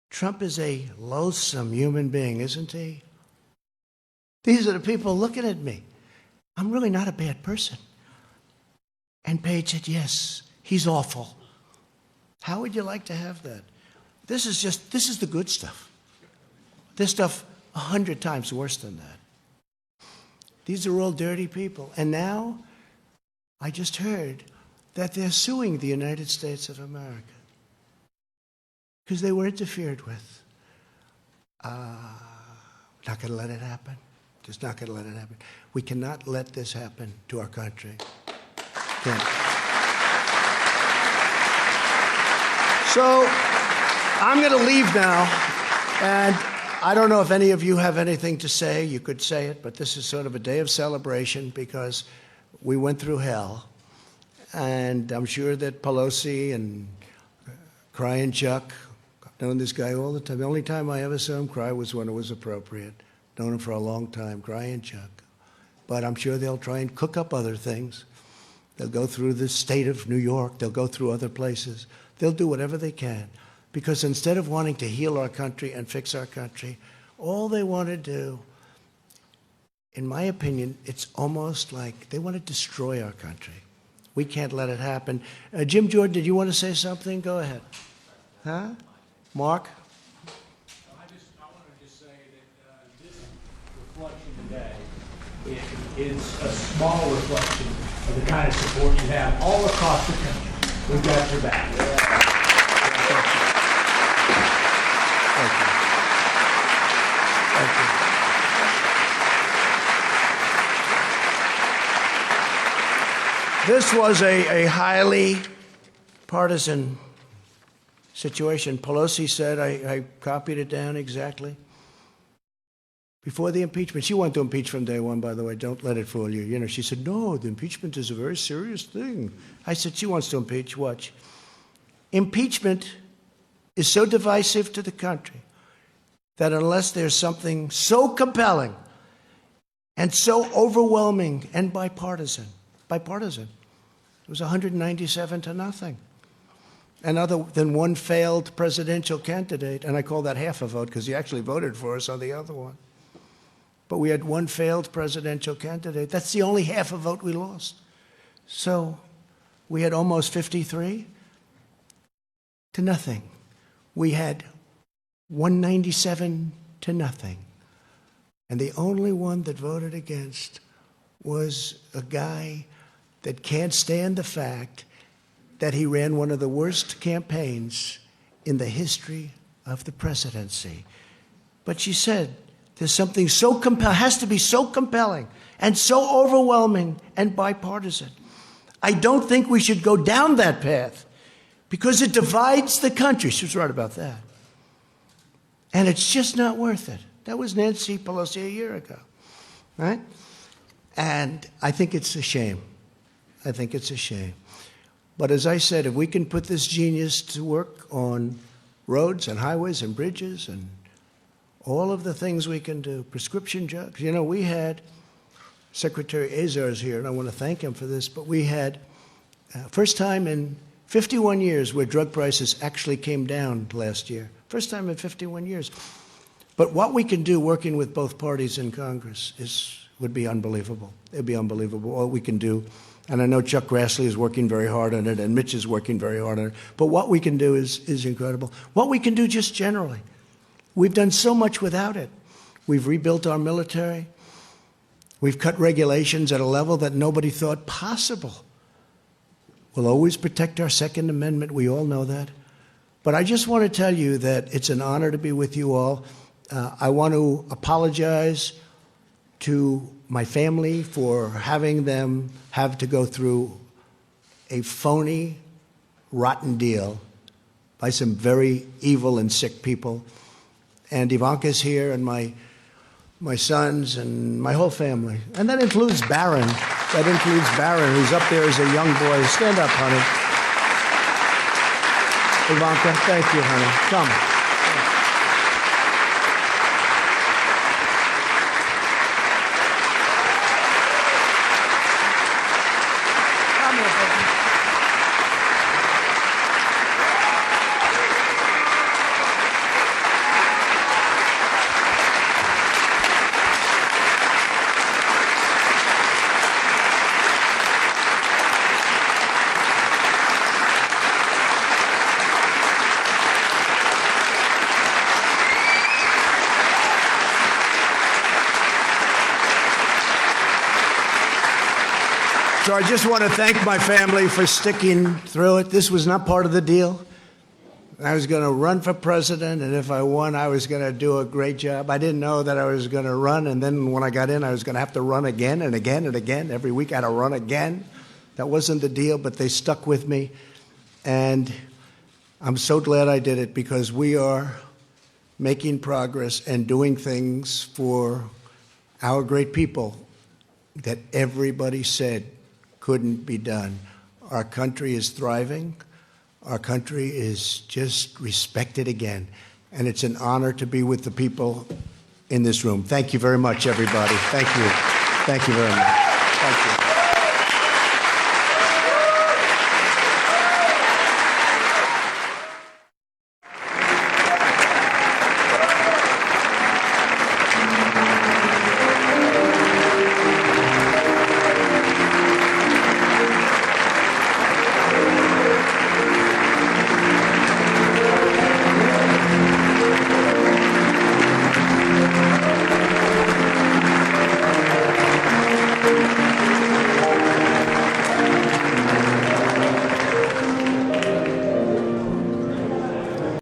Trump is a loathsome human being, isn't he? These are the people looking at me. I'm really not a bad person. And Page said, yes, he's awful. How would you like to have that? This is the good stuff. This stuff 100 times worse than that. These are all dirty people. And now, I just heard that they're suing the United States of America because they were interfered with. Not going to let it happen. Just not going to let it happen. We cannot let this happen to our country. Can't. So, I'm going to leave now, and I don't know if any of you have anything to say. You could say it, but this is sort of a day of celebration because we went through hell. And I'm sure that Pelosi and Crying Chuck, I've known this guy all the time. The only time I ever saw him cry was when it was appropriate. Known him for a long time, Crying Chuck. But I'm sure they'll try and cook up other things. They'll go through the state of New York. They'll go through other places. They'll do whatever they can. Because instead of wanting to heal our country and fix our country, all they want to do, in my opinion, it's almost like they want to destroy our country. We can't let it happen. Jim Jordan, did you want to say something? Go ahead. Huh? Mark? I want to just say that this reflection today is a small reflection of the kind of support you have all across the country. We've got your back. Thank you. This was a highly partisan situation. Pelosi said, I copied it down exactly. Before the impeachment, she wanted to impeach from day one, by the way. Don't let it fool you. You know, she said, no, the impeachment is a very serious thing. I said, she wants to impeach. Watch. Impeachment is so divisive to the country that unless there's something so compelling and so overwhelming and bipartisan, it was 197 to nothing. And other than one failed presidential candidate, and I call that half a vote because he actually voted for us on the other one. But we had one failed presidential candidate. That's the only half a vote we lost. So we had almost 53 to nothing. We had 197 to nothing. And the only one that voted against was a guy that can't stand the fact that he ran one of the worst campaigns in the history of the presidency. But she said, there's something so compelling, has to be so compelling and so overwhelming and bipartisan. I don't think we should go down that path because it divides the country. She was right about that. And it's just not worth it. That was Nancy Pelosi a year ago, right? And I think it's a shame. I think it's a shame. But as I said, if we can put this genius to work on roads and highways and bridges and all of the things we can do, prescription drugs. You know, we had Secretary Azar's here, and I want to thank him for this, but we had first time in 51 years where drug prices actually came down last year. First time in 51 years. But what we can do working with both parties in Congress would be unbelievable. It would be unbelievable. What we can do And I know Chuck Grassley is working very hard on it, and Mitch is working very hard on it. But what we can do is incredible. What we can do just generally. We've done so much without it. We've rebuilt our military. We've cut regulations at a level that nobody thought possible. We'll always protect our Second Amendment. We all know that. But I just want to tell you that it's an honor to be with you all. I want to apologize to my family for having them have to go through a phony, rotten deal by some very evil and sick people. And Ivanka's here, and my sons, and my whole family. And that includes Barron. That includes Barron, who's up there as a young boy. Stand up, honey. Ivanka, thank you, honey. Come. So I just want to thank my family for sticking through it. This was not part of the deal. I was going to run for president, and if I won, I was going to do a great job. I didn't know that I was going to run, and then when I got in, I was going to have to run again and again and again. Every week I had to run again. That wasn't the deal, but they stuck with me. And I'm so glad I did it, because we are making progress and doing things for our great people that everybody said couldn't be done. Our country is thriving. Our country is just respected again. And it's an honor to be with the people in this room. Thank you very much, everybody. Thank you. Thank you very much. Thank you.